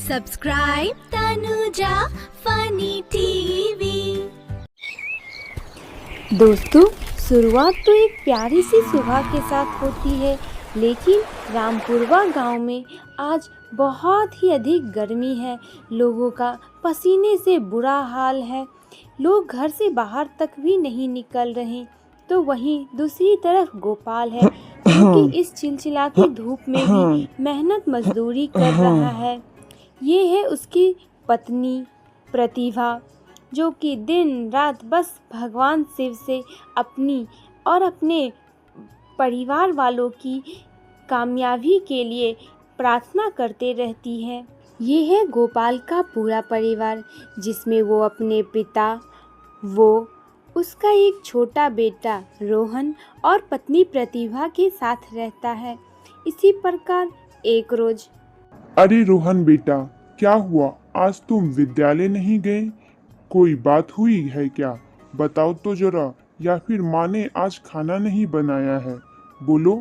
Subscribe Tanuja funny TV. दोस्तों, शुरुआत तो एक प्यारी सी सुबह के साथ होती है, लेकिन रामपुरवा गांव में आज बहुत ही अधिक गर्मी है। लोगों का पसीने से बुरा हाल है। लोग घर से बाहर तक भी नहीं निकल रहे। तो वहीं दूसरी तरफ गोपाल है, जो कि इस चिलचिलाती धूप में भी मेहनत मजदूरी कर रहा है। ये है उसकी पत्नी प्रतिभा, जो कि दिन रात बस भगवान शिव से अपनी और अपने परिवार वालों की कामयाबी के लिए प्रार्थना करते रहती है। ये है गोपाल का पूरा परिवार, जिसमें वो अपने पिता, वो उसका एक छोटा बेटा रोहन और पत्नी प्रतिभा के साथ रहता है। इसी प्रकार एक रोज, अरे रोहन बेटा, क्या हुआ? आज तुम विद्यालय नहीं गए? कोई बात हुई है क्या? बताओ तो जरा। या फिर माँ ने आज खाना नहीं बनाया है? बोलो।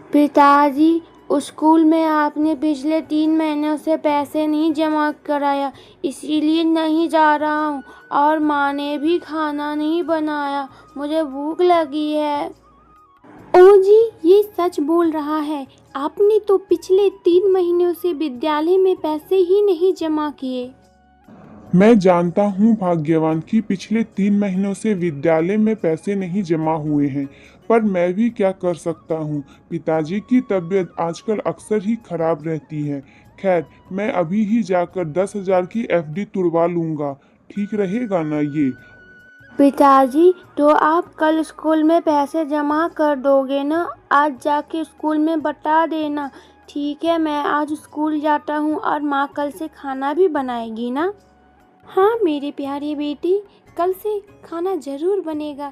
पिताजी, स्कूल में आपने पिछले 3 महीनों से पैसे नहीं जमा कराया, इसीलिए नहीं जा रहा हूँ। और माँ ने भी खाना नहीं बनाया, मुझे भूख लगी है। ओ जी, ये सच बोल रहा है। आपने तो पिछले 3 महीनों से विद्यालय में पैसे ही नहीं जमा किए। मैं जानता हूँ भाग्यवान कि पिछले 3 महीनों से विद्यालय में पैसे नहीं जमा हुए हैं, पर मैं भी क्या कर सकता हूँ। पिताजी की तबीयत आजकल अक्सर ही खराब रहती है। खैर, मैं अभी ही जाकर 10,000 की एफडी तुड़वा लूँगा। ठीक रहेगा ना ये? पिताजी, तो आप कल स्कूल में पैसे जमा कर दोगे ना? आज जाके स्कूल में बता देना। ठीक है, मैं आज स्कूल जाता हूँ और माँ कल से खाना भी बनाएगी ना? हाँ मेरी प्यारी बेटी, कल से खाना जरूर बनेगा।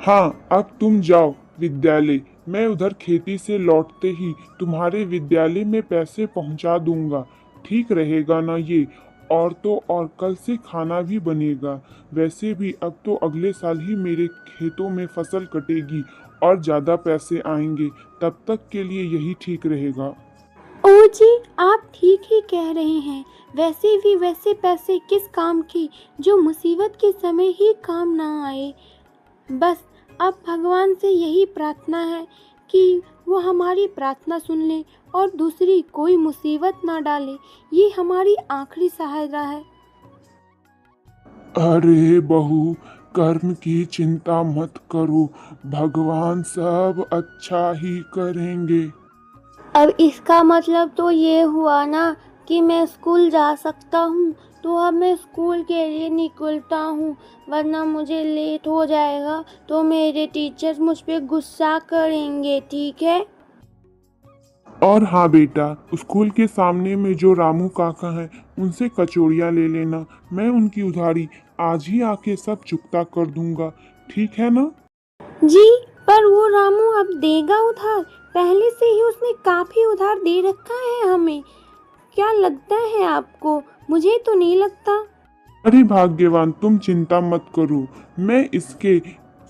हाँ, अब तुम जाओ विद्यालय। मैं उधर खेती से लौटते ही तुम्हारे विद्यालय में पैसे पहुंचा दूंगा। ठीक रहेगा ना ये? और तो और कल से खाना भी बनेगा। वैसे भी अब तो अगले साल ही मेरे खेतों में फसल कटेगी और ज़्यादा पैसे आएंगे। तब तक के लिए यही ठीक रहेगा। ओ जी, आप ठीक ही कह रहे हैं। वैसे भी वैसे पैसे किस काम की, जो मुसीबत के समय ही काम ना आए। बस अब भगवान से यही प्रार्थना है कि वो हमारी प्रार्थना सुन ले और दूसरी कोई मुसीबत ना डाले। ये हमारी आखिरी सहारा है। अरे बहू, कर्म की चिंता मत करो, भगवान सब अच्छा ही करेंगे। अब इसका मतलब तो ये हुआ ना कि मैं स्कूल जा सकता हूँ। तो अब मैं स्कूल के लिए निकलता हूँ, वरना मुझे लेट हो जाएगा तो मेरे टीचर्स मुझ पे गुस्सा करेंगे। ठीक है? और हाँ बेटा, स्कूल के सामने में जो रामू काका हैं, उनसे कचौड़ियाँ ले लेना। मैं उनकी उधारी आज ही आके सब चुकता कर दूंगा। ठीक है ना? जी, पर वो रामू अब देगा उधार? पहले से ही उसने काफी उधार दे रखा है हमें। क्या लगता है आपको? मुझे तो नहीं लगता। अरे भाग्यवान, तुम चिंता मत करो। मैं इसके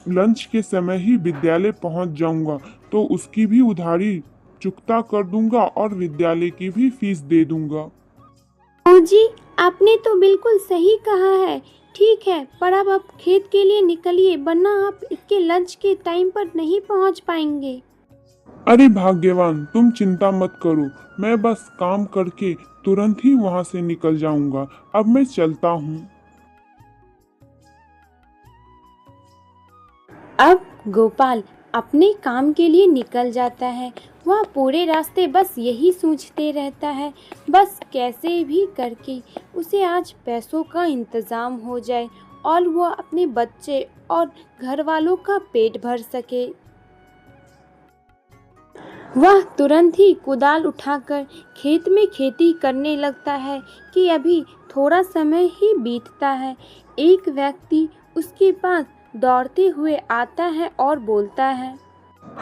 लंच के समय ही विद्यालय पहुंच जाऊंगा, तो उसकी भी उधारी चुकता कर दूंगा और विद्यालय की भी फीस दे दूंगा। ओ जी, आपने तो बिल्कुल सही कहा है। ठीक है, पर अब आप खेत के लिए निकलिए, वरना आप इसके लंच के टाइम पर नहीं पहुंच पाएंगे। अरे भाग्यवान, तुम चिंता मत करो। मैं बस काम करके तुरंत ही वहां से निकल जाऊंगा। अब मैं चलता हूँ। अब गोपाल अपने काम के लिए निकल जाता है। वह पूरे रास्ते बस यही सोचते रहता है, बस कैसे भी करके उसे आज पैसों का इंतज़ाम हो जाए और वह अपने बच्चे और घर वालों का पेट भर सके। वह तुरंत ही कुदाल उठाकर खेत में खेती करने लगता है कि अभी थोड़ा समय ही बीतता है। एक व्यक्ति उसके पास दौड़ते हुए आता है और बोलता है,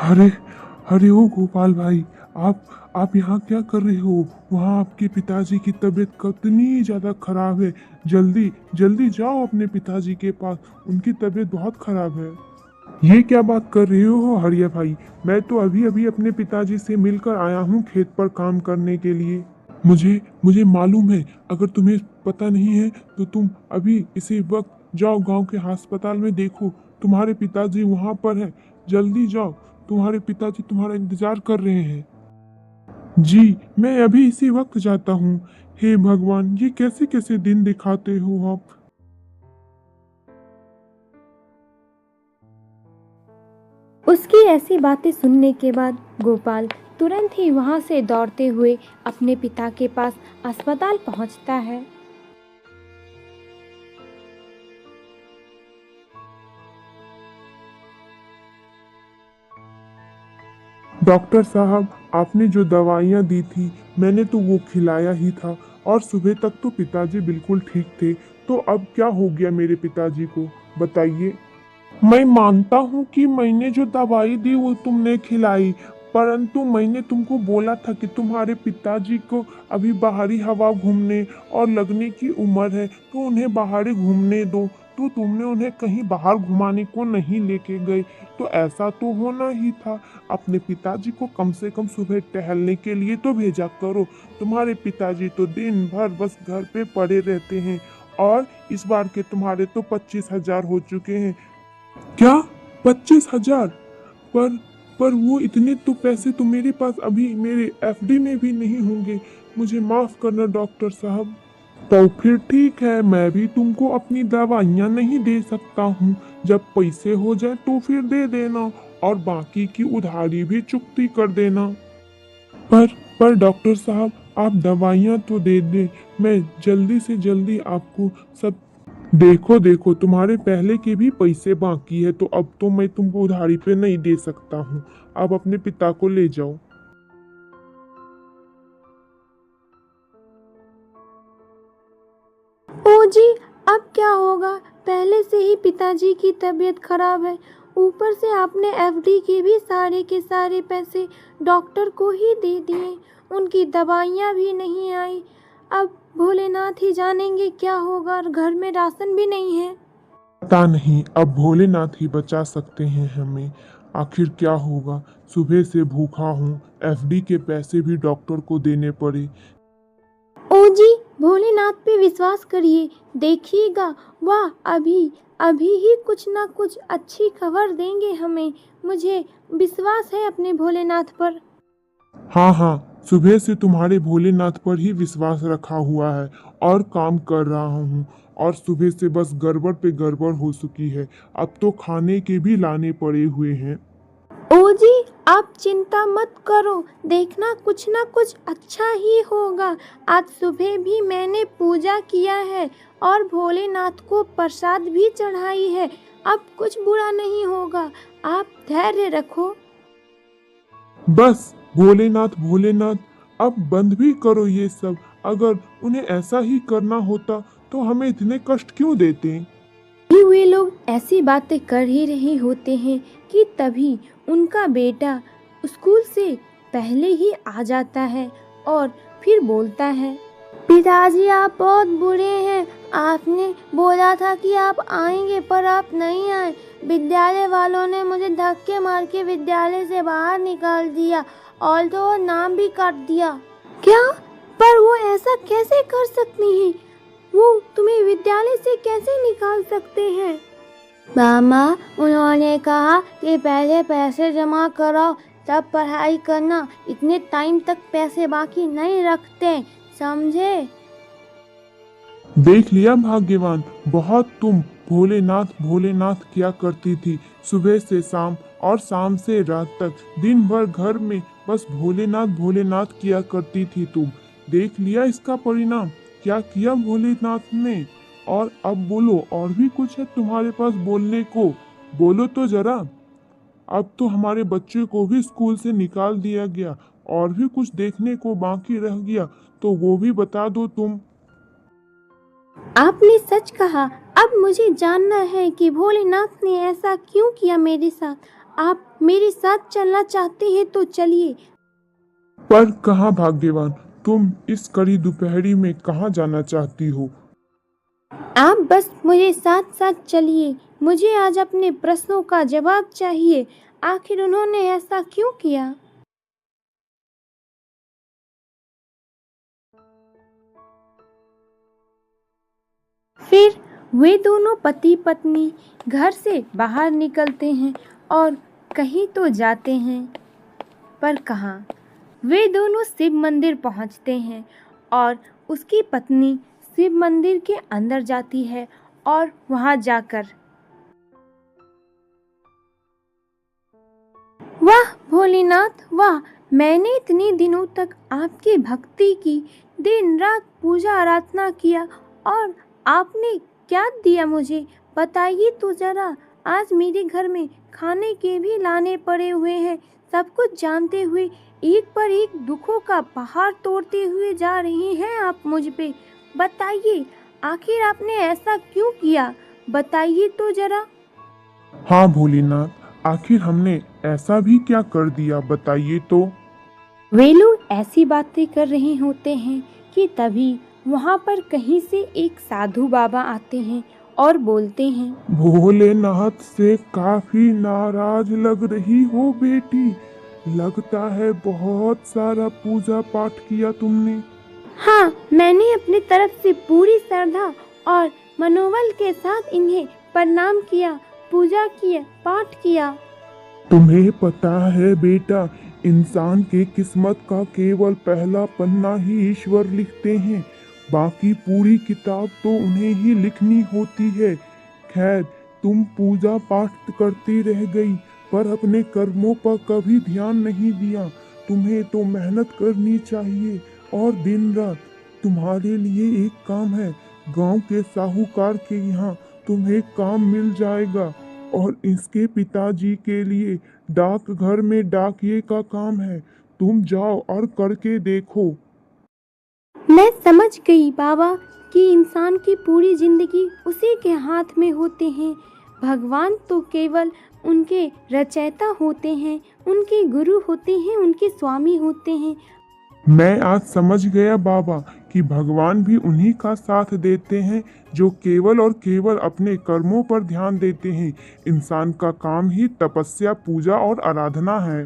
अरे अरे ओ गोपाल भाई, आप यहाँ क्या कर रहे हो? वहाँ आपके पिताजी की तबीयत कितनी ज़्यादा खराब है। जल्दी जल्दी जाओ अपने पिताजी के पास, उनकी तबीयत बहुत खराब है। ये क्या बात कर रहे हो हरिया भाई? मैं तो अभी अभी अपने पिताजी से मिलकर आया हूँ खेत पर काम करने के लिए। मुझे मुझे मालूम है। अगर तुम्हें पता नहीं है तो तुम अभी इसी वक्त जाओ गांव के अस्पताल में, देखो तुम्हारे पिताजी वहां पर हैं। जल्दी जाओ, तुम्हारे पिताजी तुम्हारा इंतजार कर रहे हैं। जी, मैं अभी इसी वक्त जाता हूँ। हे भगवान, ये कैसे कैसे दिन दिखाते हो आप। उसकी ऐसी बातें सुनने के बाद गोपाल तुरंत ही वहां से दौड़ते हुए अपने पिता के पास अस्पताल पहुंचता है। डॉक्टर साहब, आपने जो दवाइयाँ दी थी मैंने तो वो खिलाया ही था, और सुबह तक तो पिताजी बिल्कुल ठीक थे। तो अब क्या हो गया मेरे पिताजी को, बताइए। मैं मानता हूँ कि मैंने जो दवाई दी वो तुमने खिलाई, परंतु मैंने तुमको बोला था कि तुम्हारे पिताजी को अभी बाहरी हवा घूमने और लगने की उम्र है, तो उन्हें बाहर ही घूमने दो। तो तुमने उन्हें कहीं बाहर घुमाने को नहीं लेके गए। तो ऐसा तो होना ही था। अपने पिताजी को कम से कम सुबह टहलने के लिए तो भेजा करो। तुम्हारे पिताजी तो दिन भर बस घर पे पड़े रहते हैं, और इस बार के तुम्हारे तो 25,000 हो चुके हैं। क्या? 25,000? पर पर वो इतने तो पैसे तो मेरे पास अभी मेरे एफडी में भी नहीं होंगे। मुझे माफ करना डॉक्टर साहब। तो फिर ठीक है, मैं भी तुमको अपनी दवाइयाँ नहीं दे सकता हूँ। जब पैसे हो जाए तो फिर दे देना, और बाकी की उधारी भी चुकती कर देना। पर पर डॉक्टर साहब, आप दवाइयाँ तो दे दें, मैं जल्दी से जल्दी आपको सब। देखो देखो, तुम्हारे पहले के भी पैसे बाकी है, तो अब तो मैं तुमको उधारी पे नहीं दे सकता हूँ। आप अपने पिता को ले जाओ। ओ जी, अब क्या होगा? पहले से ही पिताजी की तबीयत खराब है, ऊपर से आपने एफडी के भी सारे के सारे पैसे डॉक्टर को ही दे दिए, उनकी दवाइयाँ भी नहीं आई। अब भोलेनाथ ही जानेंगे क्या होगा, और घर में राशन भी नहीं है। पता नहीं, अब भोलेनाथ ही बचा सकते हैं हमें। आखिर क्या होगा। सुबह से भूखा हूँ, एफडी के पैसे भी डॉक्टर को देने पड़े। ओ जी, भोलेनाथ पे विश्वास करिए, देखिएगा वह अभी अभी ही कुछ ना कुछ अच्छी खबर देंगे हमें। मुझे विश्वास है अपने भोलेनाथ पर। हाँ हाँ, सुबह से तुम्हारे भोलेनाथ पर ही विश्वास रखा हुआ है और काम कर रहा हूँ। और सुबह से बस गड़बड़ पे गड़बड़ हो चुकी है। अब तो खाने के भी लाने पड़े हुए हैं। ओ जी, आप चिंता मत करो, देखना कुछ ना कुछ अच्छा ही होगा। आज सुबह भी मैंने पूजा किया है और भोलेनाथ को प्रसाद भी चढ़ाई है। अब कुछ बुरा नहीं होगा, आप धैर्य रखो। बस भोलेनाथ भोलेनाथ, अब बंद भी करो ये सब। अगर उन्हें ऐसा ही करना होता तो हमें इतने कष्ट क्यों देते। भी वे लोग ऐसी बातें कर ही रहे होते हैं कि तभी उनका बेटा स्कूल से पहले ही आ जाता है और फिर बोलता है, पिताजी आप बहुत बुरे हैं। आपने बोला था कि आप आएंगे पर आप नहीं आए। विद्यालय वालों ने मुझे धक्के मार के विद्यालय से बाहर निकाल दिया और तो और नाम भी काट दिया। क्या? पर वो ऐसा कैसे कर सकती हैं? वो तुम्हें विद्यालय से कैसे निकाल सकते हैं? मामा, उन्होंने कहा कि पहले पैसे जमा कराओ तब पढ़ाई करना। इतने टाइम तक पैसे बाकी नहीं रखते, समझे? देख लिया भाग्यवान, बहुत तुम भोलेनाथ भोलेनाथ किया करती थी। सुबह से शाम और शाम से रात तक दिन भर घर में बस भोलेनाथ भोलेनाथ किया करती थी तुम। देख लिया इसका परिणाम, क्या किया भोलेनाथ ने। और अब बोलो, और भी कुछ है तुम्हारे पास बोलने को? बोलो तो जरा। अब तो हमारे बच्चे को भी स्कूल से निकाल दिया गया, और भी कुछ देखने को बाकी रह गया तो वो भी बता दो तुम। आपने सच कहा। अब मुझे जानना है कि भोलेनाथ ने ऐसा क्यों किया मेरे साथ। आप मेरे साथ चलना चाहते हैं तो चलिए। पर कहाँ भाग्यवान, तुम इस कड़ी दोपहरी में कहाँ जाना चाहती हो? आप बस मुझे साथ साथ चलिए। मुझे आज अपने प्रश्नों का जवाब चाहिए। आखिर उन्होंने ऐसा क्यों किया? फिर वे दोनों पति पत्नी घर से बाहर निकलते हैं और कहीं तो जाते हैं, पर कहाँ। वे दोनों शिव मंदिर पहुंचते हैं और उसकी पत्नी शिव मंदिर के अंदर जाती है और वहां जाकर, वाह भोलेनाथ वाह, मैंने इतने दिनों तक आपकी भक्ति की, दिन रात पूजा आराधना किया, और आपने क्या दिया मुझे, बताइए तो जरा। आज मेरे घर में खाने के भी लाने पड़े हुए हैं। सब कुछ जानते हुए एक पर एक दुखों का पहाड़ तोड़ते हुए जा रहे हैं आप मुझ पे। बताइए आखिर आपने ऐसा क्यों किया, बताइए तो जरा। हाँ भोलेनाथ, आखिर हमने ऐसा भी क्या कर दिया, बताइए तो। वे लोग ऐसी बातें कर रहे होते हैं कि तभी वहाँ पर कहीं से एक साधु बाबा आते हैं और बोलते हैं, भोलेनाथ से काफी नाराज लग रही हो बेटी, लगता है बहुत सारा पूजा पाठ किया तुमने। हाँ, मैंने अपनी तरफ से पूरी श्रद्धा और मनोबल के साथ इन्हें प्रणाम किया, पूजा किया, पाठ किया। तुम्हें पता है बेटा, इंसान के किस्मत का केवल पहला पन्ना ही ईश्वर लिखते हैं, बाकी पूरी किताब तो उन्हें ही लिखनी होती है। खैर, तुम पूजा पाठ करती रह गई, पर अपने कर्मों पर कभी ध्यान नहीं दिया। तुम्हें तो मेहनत करनी चाहिए और दिन रात। तुम्हारे लिए एक काम है, गांव के साहूकार के यहाँ तुम्हें काम मिल जाएगा, और इसके पिताजी के लिए डाक घर में डाकिए का काम है। तुम जाओ और करके देखो। मैं समझ गई बाबा कि इंसान की पूरी जिंदगी उसी के हाथ में होते हैं। भगवान तो केवल उनके रचयिता होते हैं, उनके गुरु होते हैं, उनके स्वामी होते हैं। मैं आज समझ गया बाबा कि भगवान भी उन्हीं का साथ देते हैं जो केवल और केवल अपने कर्मों पर ध्यान देते हैं। इंसान का काम ही तपस्या, पूजा और आराधना है।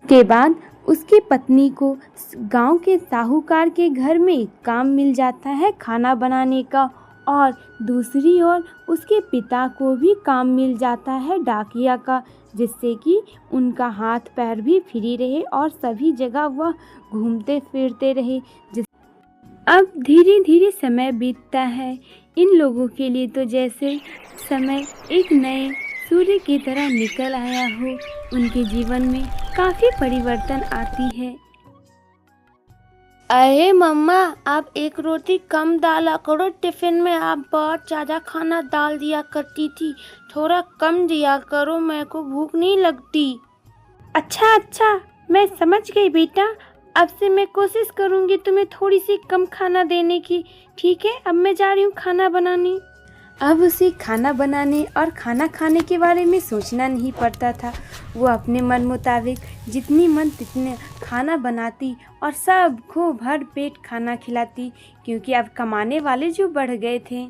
के बाद उसकी पत्नी को गांव के साहूकार के घर में काम मिल जाता है खाना बनाने का, और दूसरी ओर उसके पिता को भी काम मिल जाता है डाकिया का, जिससे कि उनका हाथ पैर भी फ्री रहे और सभी जगह वह घूमते फिरते रहे। अब धीरे धीरे समय बीतता है। इन लोगों के लिए तो जैसे समय एक नए सूर्य की तरह निकल आया हो। उनके जीवन में काफी परिवर्तन आती है। अरे मम्मा, आप एक रोटी कम डाला करो टिफिन में, आप बहुत ज़्यादा खाना डाल दिया करती थी, थोड़ा कम दिया करो, मेरे को भूख नहीं लगती। अच्छा, मैं समझ गई बेटा, अब से मैं कोशिश करूँगी तुम्हें थोड़ी सी कम खाना देने की। ठीक है, अब मैं जा रही हूँ खाना बनाने। अब उसे खाना बनाने और खाना खाने के बारे में सोचना नहीं पड़ता था। वो अपने मन मुताबिक जितनी मन तितने खाना बनाती और सबको भर पेट खाना खिलाती, क्योंकि अब कमाने वाले जो बढ़ गए थे।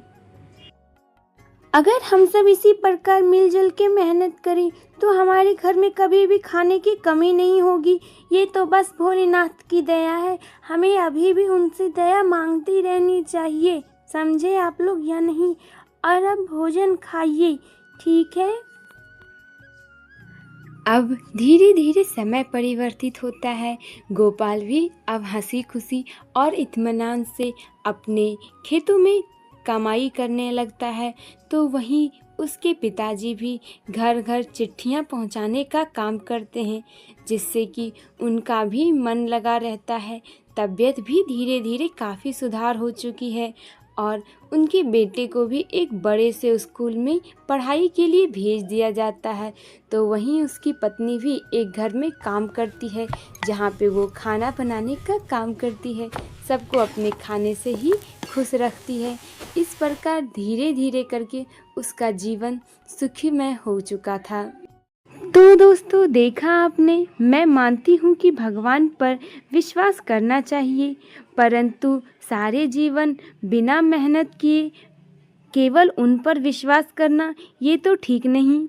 अगर हम सब इसी प्रकार मिलजुल के मेहनत करें तो हमारे घर में कभी भी खाने की कमी नहीं होगी। ये तो बस भोलेनाथ की दया है, हमें अभी भी उनसे दया मांगती रहनी चाहिए, समझे आप लोग या नहीं? और अब भोजन खाइए, ठीक है? अब धीरे धीरे समय परिवर्तित होता है। गोपाल भी अब हंसी खुशी और इत्मीनान से अपने खेतों में कमाई करने लगता है, तो वहीं उसके पिताजी भी घर घर चिट्ठियां पहुंचाने का काम करते हैं, जिससे कि उनका भी मन लगा रहता है। तबीयत भी धीरे धीरे काफ़ी सुधार हो चुकी है, और उनके बेटे को भी एक बड़े से स्कूल में पढ़ाई के लिए भेज दिया जाता है। तो वहीं उसकी पत्नी भी एक घर में काम करती है, जहाँ पे वो खाना बनाने का काम करती है, सबको अपने खाने से ही खुश रखती है। इस प्रकार धीरे धीरे करके उसका जीवन सुखीमय हो चुका था। तो दोस्तों, देखा आपने, मैं मानती हूँ कि भगवान पर विश्वास करना चाहिए, परंतु सारे जीवन बिना मेहनत किए केवल उन पर विश्वास करना ये तो ठीक नहीं।